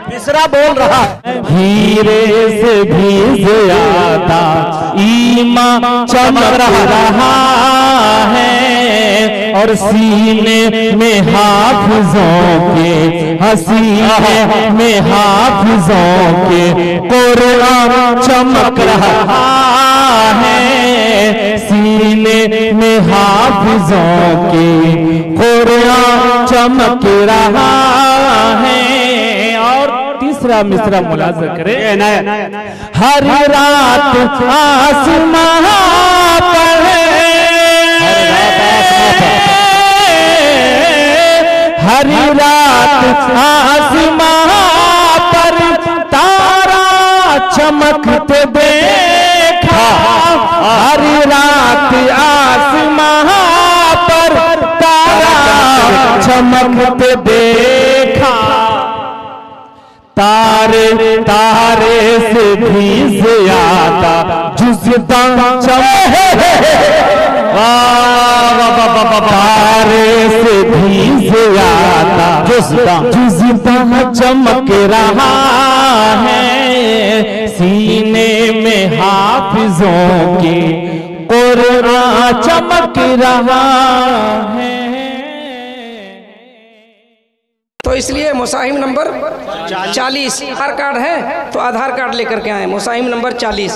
मिसरा बोल रहा है, हीरे से भी ज्यादा ईमान चमक रहा है और सीने में हाफिजों के, हसीने में हाफिजों के कुरान चमक रहा है, सीने में हाफिजों के कुरान चमक रहा है। और तीसरा मिसरा मुलाज़ा करें, हर रात आसमां पर, हर रात आसमां पर तारा चमकते देखा, हर रात आसमां पर तारा चमकते देखा, तारे तारे से भी ज्यादा जुज़्बा चमके, तारे से भी ज्यादा जुज़्बा चमक रहा है, सीने में हाफिजों के कुरान चमक रहा है। तो इसलिए मुसाहिम नंबर 40 आधार कार्ड है तो आधार कार्ड लेकर के आए। मुसाहिम नंबर 40।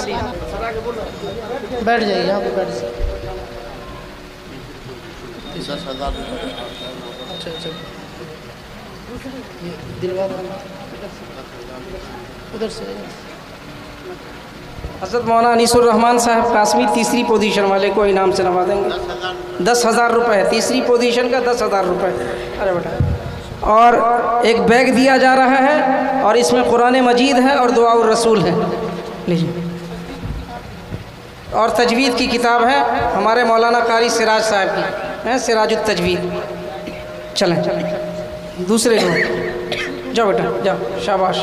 बैठ जाइए, यहाँ पे बैठ जाइए। अच्छा उधर से हज़रत मौलाना अनीसुर रहमान साहब कासमी तीसरी पोजीशन वाले को इनाम से नवाजेंगे। 10,000 रुपये, तीसरी पोजीशन का 10,000 रुपये। अरे बेटा, और एक बैग दिया जा रहा है और इसमें कुरान मजीद है और दुआ उर रसूल है, लीजिए। और तजवीद की किताब है हमारे मौलाना कारी सिराज साहब की, है सिराजुत तजवीद। चलें दूसरे को जाओ बेटा, जाओ, शाबाश।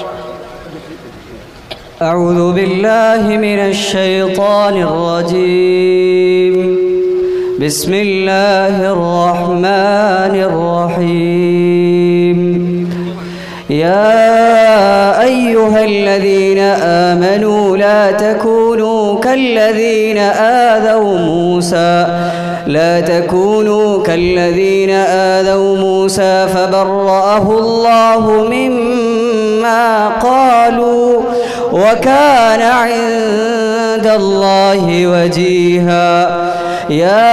अऊज़ु बिल्लाहि मिनश शैतानिर रजीम, बिस्मिल्लाहिर रहमानिर रहीम। या अय्युहल्लज़ीना आमनू ला तकूनू कल्लज़ीना आज़ौ मूसा, ला तकूनू कल्लज़ीना आज़ौ मूसा फबर्रअहु अल्लाहु मिम्मा क़ालू वकान इंदल्लाहि वजीहा। या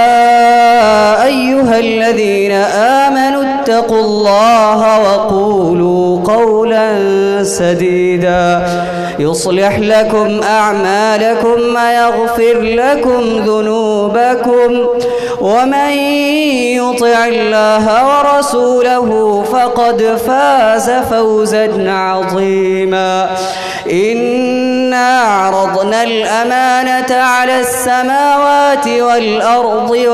अय्युहल्लज़ीना आमनू इत्तक़ुल्लाहा वक़ूलू क़ौलन सदीदा युस्लिह लकुम अअमालकुम वयग़फिर लकुम ज़ुनूबकुम वमन युति'िल्लाह वरसूलहु फ़क़द फ़ाज़ फ़ौज़न अज़ीमा। इन्ना अरज़ना अल-अमानता अला अस्समावाति वल-अर्ज़ि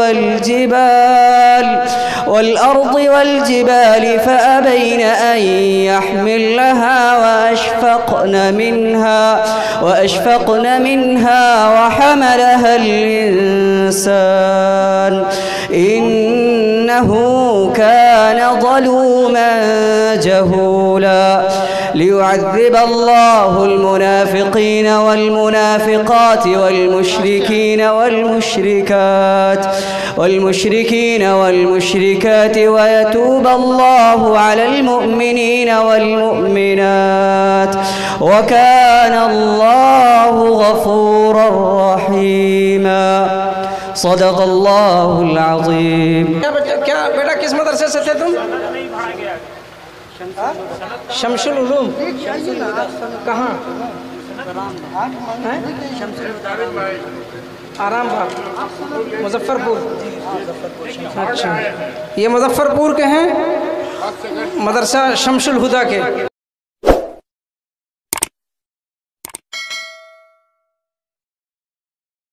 वल-जिबाल फ़अबैन अन यहमिलनहा वअशफ़क़न मिन्हा वहमलहा अल-इंसान इन्नहु कान ज़लूमन जहूला। लियुअज़्ज़िब अल्लाहु अल-मुनाफ़िक़ीन वल-मुनाफ़िक़ात वल-मुश्रिकीन वल-मुश्रिकात वयतूब अल्लाहु अलल मुअमिनीन वल-मुअमिनात वकान अल्लाहु गफ़ूरर रहीमा। सदक़ल्लाहुल अज़ीम। क्या बेटा किस मदरसे से थे तुम? शमसुल उलूम कहाँ? आराम बाग मुजफ्फरपुर। अच्छा, ये मुजफ्फरपुर के हैं, मदरसा शमसुल हुदा के।